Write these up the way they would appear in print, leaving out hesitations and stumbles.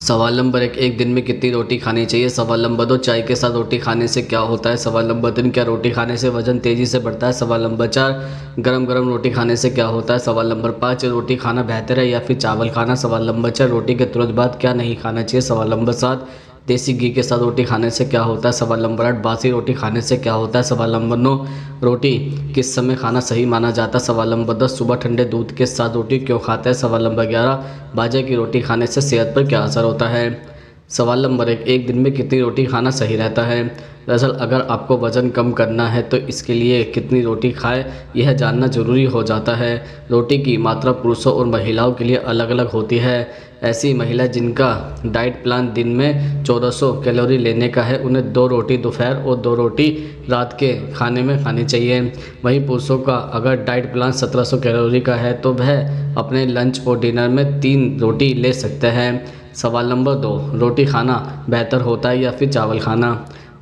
सवाल नंबर एक दिन में कितनी रोटी खानी चाहिए। सवाल नंबर दो, चाय के साथ रोटी खाने से क्या होता है। सवाल नंबर तीन, क्या रोटी खाने से वजन तेजी से बढ़ता है। सवाल नंबर चार, गरम गरम रोटी खाने से क्या होता है। सवाल नंबर पाँच, रोटी खाना बेहतर है या फिर चावल खाना। सवाल नंबर छः, रोटी के तुरंत बाद क्या नहीं खाना चाहिए। सवाल नंबर सात, देसी घी के साथ रोटी खाने से क्या होता है। सवाल नंबर आठ, बासी रोटी खाने से क्या होता है। सवाल नंबर नौ, रोटी किस समय खाना सही माना जाता है। सवाल नंबर दस, सुबह ठंडे दूध के साथ रोटी क्यों खाते हैं। सवाल नंबर ग्यारह, बाजरे की रोटी खाने से सेहत पर क्या असर होता है। सवाल नंबर एक दिन में कितनी रोटी खाना सही रहता है। दरअसल अगर आपको वज़न कम करना है तो इसके लिए कितनी रोटी खाएं यह जानना ज़रूरी हो जाता है। रोटी की मात्रा पुरुषों और महिलाओं के लिए अलग अलग होती है। ऐसी महिला जिनका डाइट प्लान दिन में 1400 कैलोरी लेने का है उन्हें 2 रोटी दोपहर और 2 रोटी रात के खाने में खानी चाहिए। वहीं पुरुषों का अगर डाइट प्लान 1700 कैलोरी का है तो वह अपने लंच और डिनर में 3 रोटी ले सकते हैं। सवाल नंबर दो, रोटी खाना बेहतर होता है या फिर चावल खाना।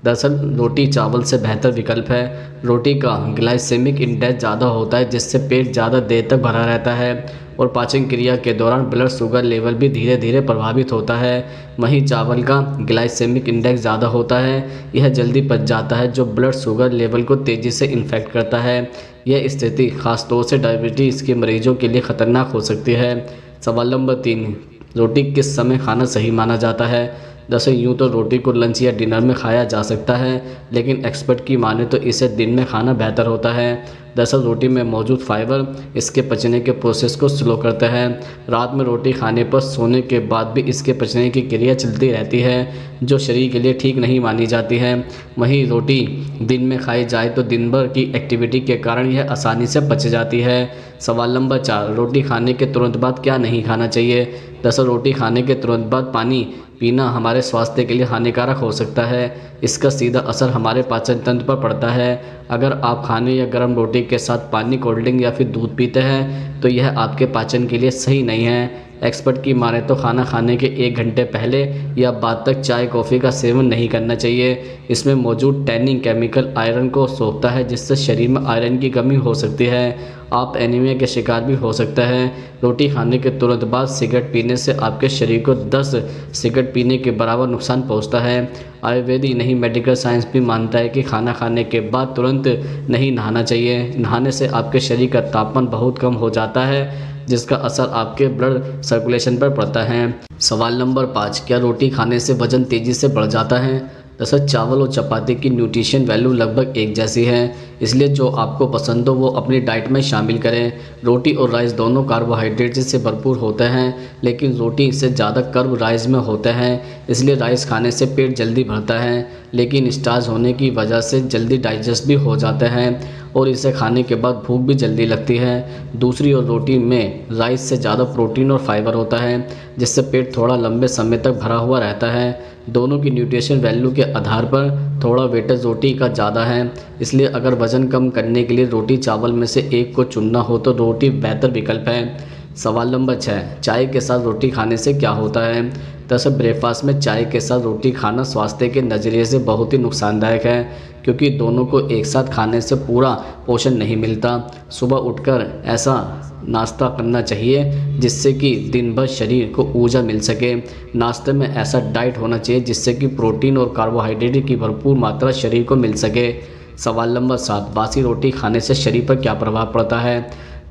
दरअसल रोटी चावल से बेहतर विकल्प है। रोटी का ग्लाइसेमिक इंडेक्स ज़्यादा होता है जिससे पेट ज़्यादा देर तक भरा रहता है और पाचन क्रिया के दौरान ब्लड शुगर लेवल भी धीरे धीरे प्रभावित होता है। वहीं चावल का ग्लाइसेमिक इंडेक्स ज़्यादा होता है, यह जल्दी पच जाता है जो ब्लड शुगर लेवल को तेज़ी से इन्फेक्ट करता है। यह स्थिति खासतौर से डायबिटीज़ के मरीजों के लिए खतरनाक हो सकती है। सवाल नंबर तीन, रोटी किस समय खाना सही माना जाता है। दरअसल यूँ तो रोटी को लंच या डिनर में खाया जा सकता है, लेकिन एक्सपर्ट की माने तो इसे दिन में खाना बेहतर होता है। दरअसल रोटी में मौजूद फाइबर इसके पचने के प्रोसेस को स्लो करता है। रात में रोटी खाने पर सोने के बाद भी इसके पचने की क्रिया चलती रहती है जो शरीर के लिए ठीक नहीं मानी जाती है। वहीं रोटी दिन में खाई जाए तो दिन भर की एक्टिविटी के कारण यह आसानी से पच जाती है। सवाल नंबर चार, रोटी खाने के तुरंत बाद क्या नहीं खाना चाहिए। दरअसल रोटी खाने के तुरंत बाद पानी पीना हमारे स्वास्थ्य के लिए हानिकारक हो सकता है। इसका सीधा असर हमारे पाचन तंत्र पर पड़ता है। अगर आप खाने या गर्म रोटी के साथ पानी, कोल्ड ड्रिंक या फिर दूध पीते हैं तो यह आपके पाचन के लिए सही नहीं है। एक्सपर्ट की माने तो खाना खाने के 1 घंटे पहले या बाद तक चाय कॉफ़ी का सेवन नहीं करना चाहिए। इसमें मौजूद टैनिंग केमिकल आयरन को सोखता है जिससे शरीर में आयरन की कमी हो सकती है। आप एनीमिया के शिकार भी हो सकता है। रोटी खाने के तुरंत बाद सिगरेट पीने से आपके शरीर को 10 सिगरेट पीने के बराबर नुकसान पहुंचता है। आयुर्वेद ही नहीं, मेडिकल साइंस भी मानता है कि खाना खाने के बाद तुरंत नहीं नहाना चाहिए। नहाने से आपके शरीर का तापमान बहुत कम हो जाता है जिसका असर आपके ब्लड सर्कुलेशन पर पड़ता है। सवाल नंबर 5, क्या रोटी खाने से वजन तेज़ी से बढ़ जाता है। दरअसल चावल और चपाती की न्यूट्रिशन वैल्यू लगभग एक जैसी है, इसलिए जो आपको पसंद हो वो अपनी डाइट में शामिल करें। रोटी और राइस दोनों कार्बोहाइड्रेट से भरपूर होते हैं, लेकिन रोटी से ज़्यादा कर्ब राइस में होते हैं, इसलिए राइस खाने से पेट जल्दी भरता है, लेकिन स्टार्च होने की वजह से जल्दी डाइजेस्ट भी हो जाते हैं और इसे खाने के बाद भूख भी जल्दी लगती है। दूसरी ओर रोटी में राइस से ज़्यादा प्रोटीन और फाइबर होता है जिससे पेट थोड़ा लंबे समय तक भरा हुआ रहता है। दोनों की न्यूट्रिशन वैल्यू के आधार पर थोड़ा वेटेज रोटी का ज़्यादा है, इसलिए अगर वज़न कम करने के लिए रोटी चावल में से एक को चुनना हो तो रोटी बेहतर विकल्प है। सवाल नंबर 6, चाय के साथ रोटी खाने से क्या होता है। दरअसल ब्रेकफास्ट में चाय के साथ रोटी खाना स्वास्थ्य के नज़रिए से बहुत ही नुकसानदायक है क्योंकि दोनों को एक साथ खाने से पूरा पोषण नहीं मिलता। सुबह उठकर ऐसा नाश्ता करना चाहिए जिससे कि दिन भर शरीर को ऊर्जा मिल सके। नाश्ते में ऐसा डाइट होना चाहिए जिससे कि प्रोटीन और कार्बोहाइड्रेट की भरपूर मात्रा शरीर को मिल सके। सवाल नंबर 7, बासी रोटी खाने से शरीर पर क्या प्रभाव पड़ता है।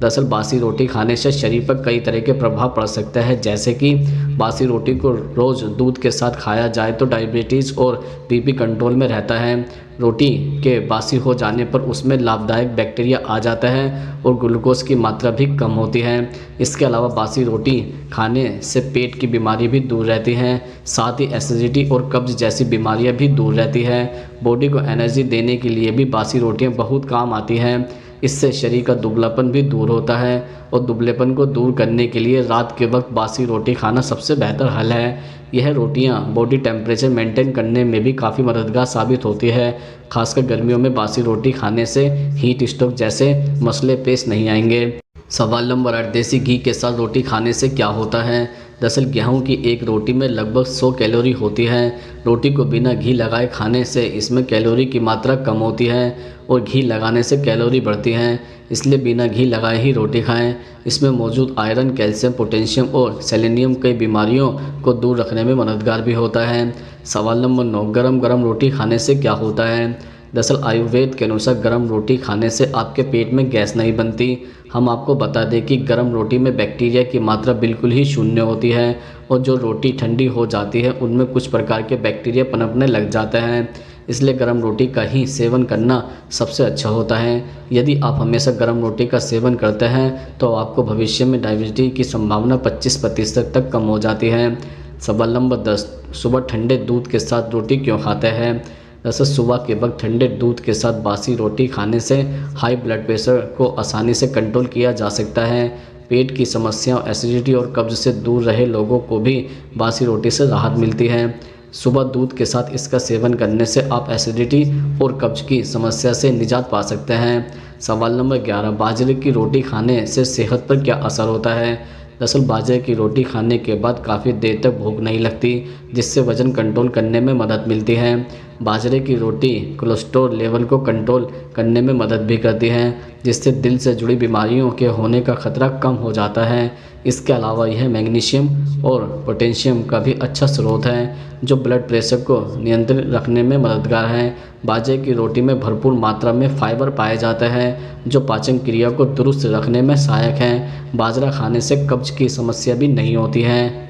दरअसल बासी रोटी खाने से शरीर पर कई तरह के प्रभाव पड़ सकते हैं, जैसे कि बासी रोटी को रोज़ दूध के साथ खाया जाए तो डायबिटीज़ और बीपी कंट्रोल में रहता है। रोटी के बासी हो जाने पर उसमें लाभदायक बैक्टीरिया आ जाता है और ग्लूकोज की मात्रा भी कम होती है। इसके अलावा बासी रोटी खाने से पेट की बीमारी भी दूर रहती हैं, साथ ही एसिडिटी और कब्ज जैसी बीमारियां भी दूर रहती है। बॉडी को एनर्जी देने के लिए भी बासी रोटियां बहुत काम आती हैं। इससे शरीर का दुबलापन भी दूर होता है और दुबलेपन को दूर करने के लिए रात के वक्त बासी रोटी खाना सबसे बेहतर हल है। यह रोटियां बॉडी टेम्परेचर मेंटेन करने में भी काफ़ी मददगार साबित होती है। खासकर गर्मियों में बासी रोटी खाने से हीट स्ट्रोक जैसे मसले पेश नहीं आएंगे। सवाल नंबर 8, देसी घी के साथ रोटी खाने से क्या होता है। दरअसल गेहूं की एक रोटी में लगभग 100 कैलोरी होती है। रोटी को बिना घी लगाए खाने से इसमें कैलोरी की मात्रा कम होती है और घी लगाने से कैलोरी बढ़ती हैं, इसलिए बिना घी लगाए ही रोटी खाएं। इसमें मौजूद आयरन, कैल्शियम, पोटेशियम और सेलेनियम कई बीमारियों को दूर रखने में मददगार भी होता है। सवाल नंबर 9, गरम गरम रोटी खाने से क्या होता है? दरअसल आयुर्वेद के अनुसार गरम रोटी खाने से आपके पेट में गैस नहीं बनती। हम आपको बता दें कि गरम रोटी में बैक्टीरिया की मात्रा बिल्कुल ही शून्य होती है और जो रोटी ठंडी हो जाती है उनमें कुछ प्रकार के बैक्टीरिया पनपने लग जाते हैं, इसलिए गरम रोटी का ही सेवन करना सबसे अच्छा होता है। यदि आप हमेशा गरम रोटी का सेवन करते हैं तो आपको भविष्य में डायबिटीज़ की संभावना 25% तक कम हो जाती है। सवाल नंबर 10, सुबह ठंडे दूध के साथ रोटी क्यों खाते हैं? दरअसल सुबह के वक्त ठंडे दूध के साथ बासी रोटी खाने से हाई ब्लड प्रेशर को आसानी से कंट्रोल किया जा सकता है। पेट की समस्याओं, एसिडिटी और कब्ज से दूर रहे लोगों को भी बासी रोटी से राहत मिलती है। सुबह दूध के साथ इसका सेवन करने से आप एसिडिटी और कब्ज की समस्या से निजात पा सकते हैं। सवाल नंबर 11, बाजरे की रोटी खाने से सेहत पर क्या असर होता है? दरअसल बाजरे की रोटी खाने के बाद काफ़ी देर तक भूख नहीं लगती, जिससे वज़न कंट्रोल करने में मदद मिलती है। बाजरे की रोटी कोलेस्ट्रॉल लेवल को कंट्रोल करने में मदद भी करती है, जिससे दिल से जुड़ी बीमारियों के होने का खतरा कम हो जाता है। इसके अलावा यह मैग्नीशियम और पोटेशियम का भी अच्छा स्रोत है, जो ब्लड प्रेशर को नियंत्रित रखने में मददगार है। बाजरे की रोटी में भरपूर मात्रा में फाइबर पाया जाता है, जो पाचन क्रिया को दुरुस्त रखने में सहायक है। बाजरा खाने से कब्ज की समस्या भी नहीं होती है।